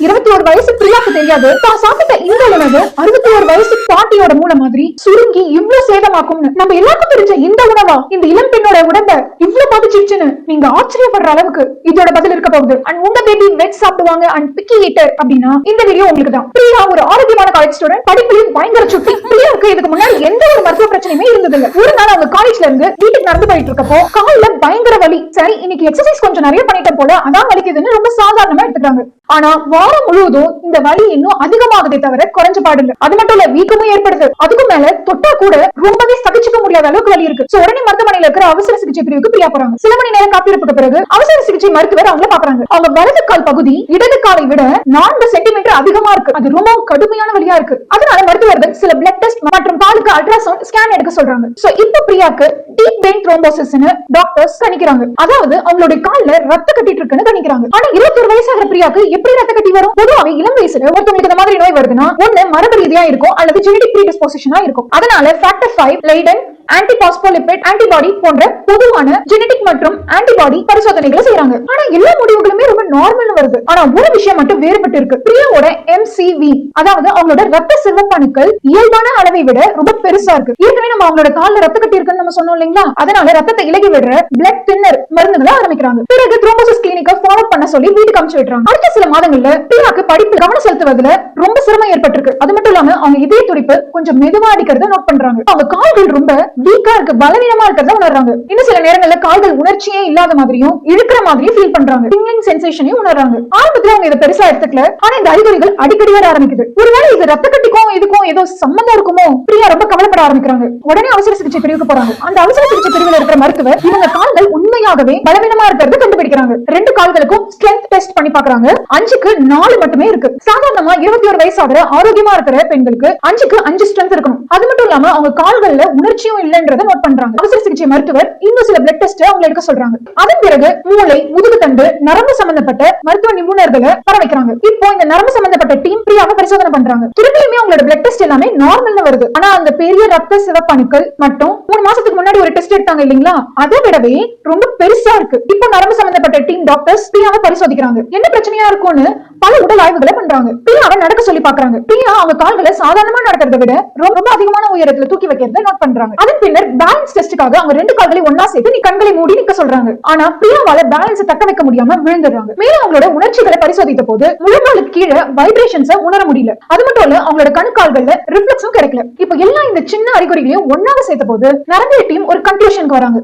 21 வயசு பிரியாக்கு தெரியாது தான் சாப்பிட்ட இந்த உணவு 61 வயசு பாட்டியோட மூளை மாதிரி சுருங்கி இவ்ளோ சேதமாக்கும்னு. நம்ம எல்லாருக்கும் தெரிஞ்ச இந்த உணவா இந்த இளம் பெண்ணோட உடம்ப இவ்ளோ பாதிச்சிருச்சுன்னு நீங்க ஆச்சரியப்படுற அளவுக்கு இதோட பதில் இருக்க போகுது. அண்ட் உங்க பேபி வெஜ் சாப்பிடுவாங்க அண்ட் பிக்கி ஈட்டர் அப்படின்னா இந்த வீடியோ உங்களுக்கு தான். பிரியா ஒரு ஆரோக்கியமான காலேஜ் ஸ்டூடெண்ட், படிப்புலயும் பயங்கர சுட்டி. பிரியாவுக்கு இதுக்கு முன்னாடி எந்த ஒரு மருத்துவ பிரச்சனையுமே இருந்தது இல்ல. ஒரு நாள் அவங்க காலேஜ்ல இருந்து வீட்டுக்கு நடந்து போயிட்டு இருக்கப்போ கால்ல பயங்கர வலி. சரி, இன்னைக்கு எக்ஸசைஸ் கொஞ்சம் நிறைய பண்ணிட்டேன் போல, அதான் வலிக்குதுன்னு ரொம்ப சாதாரணமா எடுத்துட்டாங்க. ஆனா வாரம் முழுவதும் இந்த வலி இன்னும் அதிகமாகுதே தவிர குறைஞ்ச பாடல. அது மட்டும் இல்ல, வீக்கமும் ஏற்படுது. அதுக்கும் மேல தொட்டா கூட ரொம்பவே சகிச்சுக்க முடியாத அளவுக்கு வலி இருக்கு. உடனே மருத்துவமனையில இருக்கிற அவசர சிகிச்சை பிரிவுக்கு பிரியா போறாங்க. சில மணி நேரம் காத்திருப்புக்கு பிறகு அவசர சிகிச்சை மருத்துவர் அவங்கள பாக்குறாங்க. அவங்க வலது கால் பகுதி இடது காலை விட 4 சென்டிமீட்டர் அதிகமா இருக்கு. அது ரொம்ப கடுமையான வலியா இருக்கு. அதனால மருத்துவர்கள் சில பிளட் டெஸ்ட் மற்றும் காலுக்கு அல்ட்ராசவுண்ட் ஸ்கேன் எடுக்க சொல்றாங்க. சோ இப்போ பிரியாக்கு டீப் வெயின் த்ரோம்போசிஸ்னு டாக்டர்ஸ் கணிக்கிறாங்க. அதாவது அவங்களுடைய கால்ல ரத்த கட்டிட்டு இருக்குன்னு கணிக்கிறாங்க. ஆனா 21 வயசாகிற பிரியாக்கு எப்படி ரத்த கட்டி வரும்? பொதுவாக இளம் வயசுல ஒருத்தவங்களுக்கு இந்த மாதிரி நோய் வருதுன்னா ஒண்ணு மரபு ரீதியா இருக்கும் அல்லது ஜெனடிக் ப்ரீடிஸ்போசிஷனா இருக்கும். அதனால ஃபேக்டர் 5 லைடன் ஆன்டிபாஸ்போலிபிட் ஆன்டிபாடி போன்ற பொதுவான ஜெனடிக் மற்றும் ஆன்டிபாடி பரிசோதனைகளை செய்யறாங்க. ஆனா எல்லா முடிவுகளுமே ரொம்ப நார்மல் வருது. ஆனா ஒரு விஷயம் மட்டும் வேறுபட்டு இருக்கு. பிரியாவோட MCV, அதாவது அவங்களோட ரத்த சிவப்பணுக்கள் இயல்பான அளவை விட ரொம்ப பெருசா இருக்கு. ஏற்கனவே நம்ம அவங்களோட கால்ல ரத்த கட்டி இருக்குன்னு நம்ம சொன்னோம் இல்லைங்களா? அதனால ரத்தத்தை இலகி விடுற பிளட் தின்னர் மருந்துகளை ஆரம்பிக்கிறாங்க. பிறகு த்ரோம்போசிஸ் கிளினிக்கை ஃபாலோ பண்ண சொல்லி வீட்டுக்கு அனுப்பிச்சு விடுறாங்க. அடுத்த சில மாதங்கள்ல பிரியாக்கு படிப்பு கவனம் செலுத்துவதுல ரொம்ப சிரமம் ஏற்பட்டிருக்கு. அது மட்டும் இல்லாம அவங்க இதய துடிப்பு கொஞ்சம் மெதுவா அடிக்கிறத நோட் பண்றாங்க. அவங்க கால்கள் ரொம்ப வீக்கா இருக்கு, பலவீனமா இருக்கிறத உணர்றாங்க. இன்னும் சில நேரங்கள்ல கால்கள் உணர்ச்சியே இல்லாத மாதிரியும் இழுக்கிற மாதிரியும் ஃபீல் பண்றாங்க. டிங்லிங் சென்சேஷனையும் உணர்றாங்க. ஆரம்பத்துல அவங்க இதை பெருசா எடுத்துக்கல. ஆனா இந்த அறிகுறிகள் அடிக்கடி வர ஆரம்பிக்குது. ஒருவேளை இது ரத்த கட்டிக்கும் இதுக்கும் ஏதோ சம்பந்தம் இருக்குமோ? பிரியா ரொம்ப கவலைப்பட ஆரம்பிக்கிறாங்க. உடனே அவசர சிகிச்சை பிரிவுக்கு போறாங்க. அந்த அவசர சிகிச்சை பிரிவில் இருக்கிற மருத்துவர் இவங்க கால்கள் உண்மையாகவே பலவீனமா இருக்கிறது கண்டுபிடிக்கிறாங்க. 2 கால்களுக்கும் ஸ்ட்ரென்த் டெஸ்ட் பண்ணி பாக்குறாங்க. 5க்கு 4 மட்டுமே இருக்கு. சாதாரணமா 21 வயசாகிற ஆரோக்கியமா இருக்கிற பெண்களுக்கு 5க்கு 5 ஸ்ட்ரென்த் இருக்கணும். அது மட்டும் இல்லாம அவங்க கால்கள்ல உணர்ச்சியும் இல்லன்றத நோட் பண்றாங்க. அவசர சிகிச்சை மருத்துவர் இன்னும் சில பிளட் டெஸ்ட் அவங்க எடுக்க சொல்றாங்க. அதன் பிறகு மூளை, முதுகுத்தண்டு, நரம்பு சம்பந்தப்பட்ட மருத்துவ நிபுணர்களை வர வைக்கிறாங்க. இப்போ இந்த நரம்பு சம்பந்தப்பட்ட டீம் பிரியாவை பரிசோதனை பண்றாங்க. திரும்பியுமே அவங்களோட பிளட் டெஸ்ட் எல்லாமே நார்மல்னு வருது. ஆனா அந்த பெரிய ரத்த சிவப்பணுக்கள் மட்டும் 3 மாசத்துக்கு முன்னாடி ஒரு டெஸ்ட் எடுத்தாங்க இல்லீங்களா, அதை விடவே ரொம்ப பெருசா இருக்கு. இப்போ நரம்பு சம்பந்தப்பட்ட டீம் டாக்டர்ஸ் பிரியாவை பரிசோதிக்கிறாங்க. என்ன பிரச்சனையா இருக்கும்னு பல உடல் ஆய்வுகளை பண்றாங்க. பிரியாவை நடக்க சொல்லி பாக்குறாங்க. பிரியா அவங்க கால்களை சாதாரணமா நடக்கிறத விட ரொம்ப அதிகமான உயரத்துல தூக்கி வைக்கிறத நோட் பண்றாங்க. அதன் பின்னர் பேலன்ஸ் டெஸ்டுக்காக அவங்க 2 கால்களையும் ஒண்ணா சேர்த்து நீ கண்களை மூடி நிக்க சொல்றாங்க. ஆனா பிரியாவால பேலன்ஸ் தக்க வைக்க முடியாம விழுந்துடுறாங்க. மேலும் அவங்களோட உணர்ச்சிகளை பரிசோதித்த போது முழங்காலுக்கு கீழே வைப்ரேஷன்ஸ் உணர முடியல. அது மட்டும் இல்ல அவங்களோட கண்கால்கள்ல ரிஃப்ளெக்ஸும் கிடைக்கல. இப்போ எல்லாம் இந்த சின்ன அறிகுறிகளையும் ஒன்னாக சேர்த்த போது நரம்பிய டீம் ஒரு கன்க்ளூஷனுக்கு வராங்க.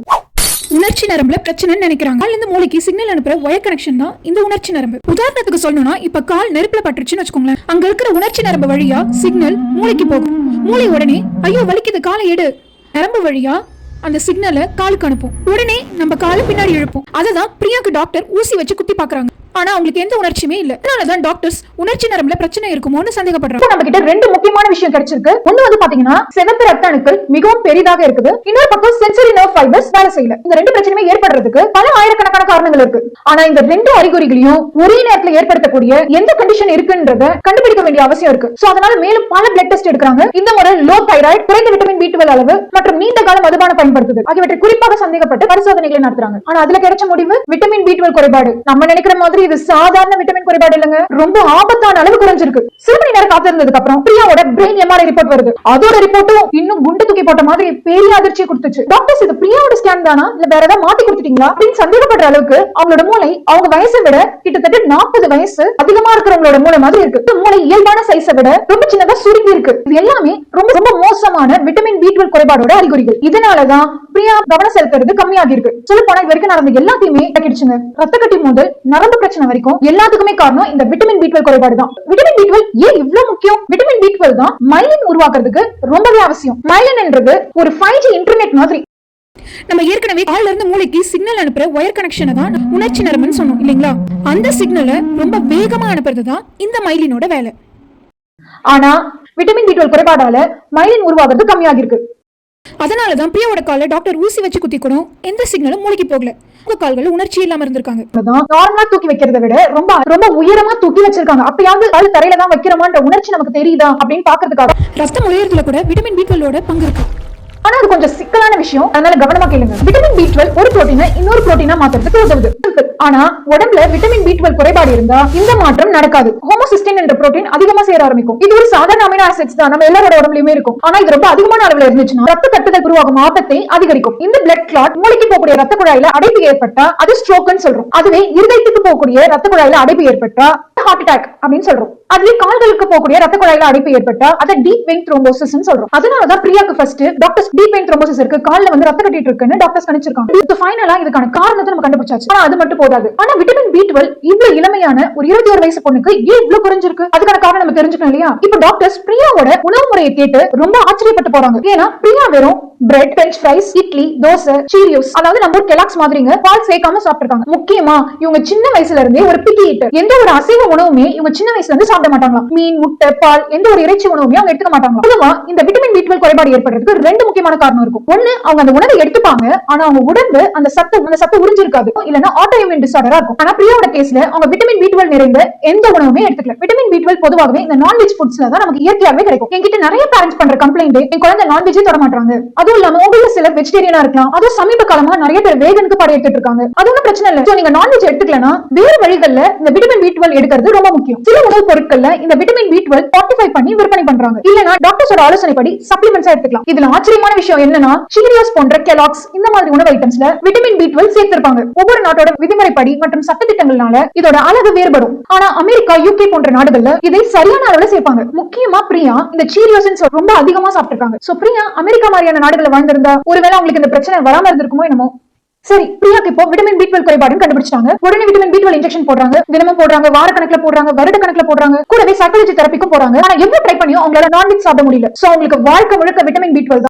உணர்ச்சி நரம்புல பிரச்சனைன்னு நினைக்கிறாங்க. இந்த மூளைக்கு சிக்னல் அனுப்புற ஒயர் கனெக்ஷன் தான் இந்த உணர்ச்சி நரம்பு. உதாரணத்துக்கு சொல்லணும்னா இப்ப கால் நெருப்புல பட்டுச்சுன்னு வச்சுக்கோங்களேன். அங்க இருக்கிற உணர்ச்சி நரம்பு வழியா சிக்னல் மூளைக்கு போகும். மூளை உடனே ஐயோ வலிக்குது காலை எடு, நரம்பு வழியா அந்த சிக்னலை காலுக்கு அனுப்பும். உடனே நம்ம காலை பின்னாடி இழுப்போம். அததான் பிரியாக்கு டாக்டர் ஊசி வச்சு குத்தி பாக்குறாங்க. ஆனா அவங்களுக்கு எந்த உணர்ச்சியுமே இல்ல. அதனாலதான் டாக்டர்ஸ் உணர்ச்சி நரம்புல பிரச்சனை இருக்குமோன்னு சந்தேகப்படுறாங்க. நம்ம கிட்ட 2 முக்கியமான விஷயம் கிடைச்சிருக்கு. ஒண்ணு வந்து பாத்தீங்கன்னா சிவப்பு ரத்த அணுக்கள் மிகவும் பெரிதாக இருக்குது. இன்னொரு பக்கம் சென்சரி நர்வ் ஃபைபர்ஸ் வேலை செய்யல. இந்த 2 பிரச்சனையுமே ஏற்படுறதுக்கு பல ஆயிரக்கணக்கான காரணங்கள் இருக்கு. ஆனா இந்த 2 அறிகுறிகளையும் ஒரே நேரத்துல ஏற்படுத்தக்கூடிய எந்த கண்டிஷன் இருக்குன்றத கண்டுபிடிக்க வேண்டிய அவசியம் இருக்கு. சோ அதனால மேலும் பல பிளட் டெஸ்ட் எடுக்கிறாங்க. இந்த முறை லோ தைராய்டு, குறைந்த விட்டமின் B12 அளவு மற்றும் நீண்ட கால மதுபான பயன்படுத்துது ஆகியவற்றை குறிப்பாக சந்தேகப்பட்டு பரிசோதனைகளை நடத்துறாங்க. ஆனா அதுல கிடைச்ச முடிவு விட்டமின் B12 குறைபாடு. நம்ம நினைக்கிற மாதிரி இது சாதாரண விட்டமின் குறைபாடு இல்லங்க, ரொம்ப ஆபத்தான அளவு குறைஞ்சிருக்கு. சில மணி நேரம் காத்திருந்ததுக்கு அப்புறம் பிரியாவோட பிரெயின் MRI ரிப்போர்ட் வருது. அதோட ரிப்போர்ட்டும் இன்னும் குண்டு தூக்கி போட்ட மாதிரி பெரிய அதிர்ச்சியை கொடுத்துச்சு. டாக்டர்ஸ் இது பிரியாவோட ஸ்கேன் தானா இல்ல வேற ஏதாவது மாத்தி கொடுத்துட்டீங்களா அப்படின்னு சந்தேகப்படுற அளவுக்கு அவங்களோட மூளை அவங்க வயசை விட கிட்டத்தட்ட 40 வயசு அதிகமா இருக்கிறவங்களோட மூளை மாதிரி இருக்கு. மூளை இயல்பான சைஸை விட ரொம்ப சின்னதா சுருங்கி இருக்கு. இது எல்லாமே ரொம்ப ரொம்ப மோசமான விட்டமின் B12 குறைபாடோட அறிகுறிகள். இதனாலதான் பிரியா கவனம் செலுத்துறது கம்மியாகி இருக்கு. சொல்ல போனா இது வரைக்கும் நடந்த எல்லாத்தையுமே கிடைச்சுங்க. ரத்த கட்டி முதல் நரம்பு பிரச்சனை வரைக்கும் எல்லாத்துக்குமே காரணம் இந்த விட்டமின் B12 குறைபாடு தான். விட்டமின் B12 ஏன் இவ்வளவு முக்கியம்? விட்டமின் B12 தான் மைலின் உருவாக்குறதுக்கு ரொம்பவே அவசியம். மைலின் என்றது ஒரு 5G இன்டர்நெட் மாதிரி. நம்ம ஏற்கனவே கால்ல இருந்து மூளைக்கு சிக்னல் அனுப்புற ஒயர் கனெக்ஷனை தான் உணர்ச்சி நரம்புன்னு சொன்னோம் இல்லைங்களா? அந்த சிக்னலை ரொம்ப வேகமா அனுப்புறது தான் இந்த மைலினோட வேலை. ஆனா விட்டமின் B12 குறைபாடால மைலின் உருவாகிறது கம்மியாகி இருக்கு. அதனாலதான் பிரியாவோட கால்ல டாக்டர் ஊசி வச்சு குத்திக்கணும் எந்த சிக்னலும் மூளைக்கு போகல. கால்கள் உணர்ச்சி இல்லாம இருந்திருக்காங்க. நார்மலா தூக்கி வைக்கிறத விட ரொம்ப ரொம்ப உயரமா தூக்கி வச்சிருக்காங்க. அப்பயாவது கால் தரையில தான் வைக்கிறோமான்ற உணர்ச்சி நமக்கு தெரியுதா அப்படின்னு பாக்குறதுக்காக. ரத்தம் உயரத்துல கூட விட்டமின் B12 பங்கு இருக்கு. ஆனா அது கொஞ்சம் சிக்கலான விஷயம், அதனால கவனமா கேளுங்க. விட்டமின் B12 ஒரு புரோட்டீனை இன்னொரு புரோட்டீனா மாத்துறதுக்கு உதவுது. ஆனா உடம்புல விட்டமின் B12 குறைபாடு இருந்தா இந்த மாற்றம் நடக்காது. ஹோமோசிஸ்டின் என்ற புரோட்டீன் அதிகமா சேர ஆரம்பிக்கும். இது ஒரு சாதாரண அமினோ ஆசிட்ஸ் தான், நம்ம எல்லாரோட உடம்புலயுமே இருக்கும். ஆனா இது ரொம்ப அதிகமான அளவுல இருந்துச்சுன்னா ரத்த கட்டுதல் உருவாகும் ஆபத்தை அதிகரிக்கும். இந்த பிளட் கிளாட் மூளைக்கு போகக்கூடிய ரத்த குழாயில அடைப்பு ஏற்பட்டா அது ஸ்ட்ரோக்னு சொல்றோம். அதுவே இருதயத்துக்கு போகக்கூடிய ரத்த குழாயில அடைப்பு ஏற்பட்டா ஹார்ட் அட்டாக் அப்படின்னு சொல்றோம். அதுவே கால்களுக்கு போகக்கூடிய ரத்த குழாயில அடைப்பு ஏற்பட்டா அதை டீப் வெயின் த்ரோம்போசிஸ் சொல்றோம். அதனாலதான் பிரியாக்கு first doctors deep vein thrombosis இருக்கு, கால்ல வந்து ரத்த கட்டிட்டு இருக்குன்னு டாக்டர்ஸ் கணிச்சிருக்காங்க. இது ஃபைனலா இதுக்கான காரணத்தை நம்ம கண்டுபிடிச்சாச்சு. ஆனா அது மட்டும் போதாது. ஆனா விட்டமின் B12 இவ்வளவு இளமையான ஒரு 21 வயசு பொண்ணுக்கு ஏன் இவ்வளவு குறைஞ்சிருக்கு? அதுக்கான காரணம் நம்ம தெரிஞ்சுக்கணும் இல்லையா? இப்ப டாக்டர்ஸ் பிரியாவோட உணவு முறையை கேட்டு ரொம்ப ஆச்சரியப்பட்டு போறாங்க. ஏன்னா பிரியா வெறும் bread, French fries, idli, dosa, cereals, அதாவது நம்ம கெலாக்ஸ் மாதிரிங்க பால் சேர்க்காம சாப்பிட்டுருக்காங்க. முக்கியமா இவங்க சின்ன வயசுல இருந்தே ஒரு பிக்கி ஈட்டர். எந்த ஒரு அசைவ உணவுமே இவங்க சின்ன வயசுல இருந்து சாப்பிட மாட்டாங்க. மீன், முட்டை, பால், எந்த ஒரு இறைச்சி உணவுமே அவங்க எடுத்துக்க மாட்டாங்க. பொதுவா இந்த விட்டமின் B12 குறைபாடு ஏற்படுறதுக்கு ரெண்டு முக்கியமான காரணம் இருக்கும். ஒண்ணு, அவங்க அந்த உணவை எடுத்துப்பாங்க, ஆனா அவங்க உடம்பு அந்த சத்து உறிஞ்சிருக்காது, இல்லனா ஆட்டோ இம்யூன் டிசார்டரா இருக்கும். ஆனா பிரியாவோட கேஸ்ல அவங்க விட்டமின் B12 நிறைந்த எந்த உணவுமே எடுத்துக்கல. விட்டமின் B12 பொதுவாகவே இந்த நான்வெஜ் ஃபுட்ஸ்ல தான் நமக்கு இயற்கையாகவே கிடைக்கும். என்கிட்ட நிறைய பேரண்ட்ஸ் பண்ற கம்ப்ளைண்ட், என் குழந்தை நான்வெஜ்ஜே தொட மாட்டாங்க. அதுவும் இல்லாம உங்கள சிலர் வெஜிடேரியனா இருக்கலாம், அதுவும் சமீப காலமா நிறைய பேர் வேகனுக்கு படை எடுத்துட்டு இருக்காங்க. அது ஒன்றும் பிரச்சனை இல்ல. நீங்க நான்வெஜ் எடுத்துக்கலனா வேறு வழிகள்ல இந்த விட்டமின் B12 எடுக்கிறது ரொம்ப முக்கியம். சில உணவுப் பொருட்கள்ல இந்த விட்டமின் B12 fortify பண்ணி விற்பனை பண்றாங்க. இல்லனா டாக்டர்ஸோட ஆலோசனைப்படி சப்ளிமெண்ட்ஸா எடுத்துக்கலாம். இதுல ஆச்சரியமான விஷயம் என்னன்னா, சீரியல்ஸ் போன்ற கெலாக்ஸ் இந்த மாதிரி உணவு ஐட்டம்ஸ்ல விட்டமின் B12 சேர்த்திருப்பாங்க. ஒவ்வொரு நாட்டோட விதிமுறைப்படி மற்றும் சட்டத்திட்டங்களால இதோட அளவு வேறுபடும். ஆனா அமெரிக்கா, UK போன்ற நாடுகள்ல இதை சரியான அளவுல சேர்ப்பாங்க. முக்கியமா பிரியா இந்த சீரியல்ஸ் ரொம்ப அதிகமா சாப்பிட்டிருக்காங்க. சோ பிரியா அமெரிக்கா மாதிரியான நாடுகளை வாழ்ந்திருந்தா ஒருவேளை அவங்களுக்கு இந்த பிரச்சனை வராம இருந்திருக்குமோ என்னமோ. சரி, பிரியாக்கு இப்போ விட்டமின் B12 குறைபாடுன்னு கண்டுபிடிச்சாங்க. உடனே விட்டமின் B12 இன்ஜெக்ஷன் போடுறாங்க, தினமும் போடுறாங்க, வார கணக்குல போடுறாங்க, வருட கணக்குல போடுறாங்க, கூடவே சைக்காலஜி தெரபிக்கும் போறாங்க. ஆனா எவ்வளவு ட்ரை பண்ணியும் அவங்களால நான்வெஜ் சாப்பிட முடியல. சோ அவங்களுக்கு வாழ்க்கை முழுக்க விட்டமின் B12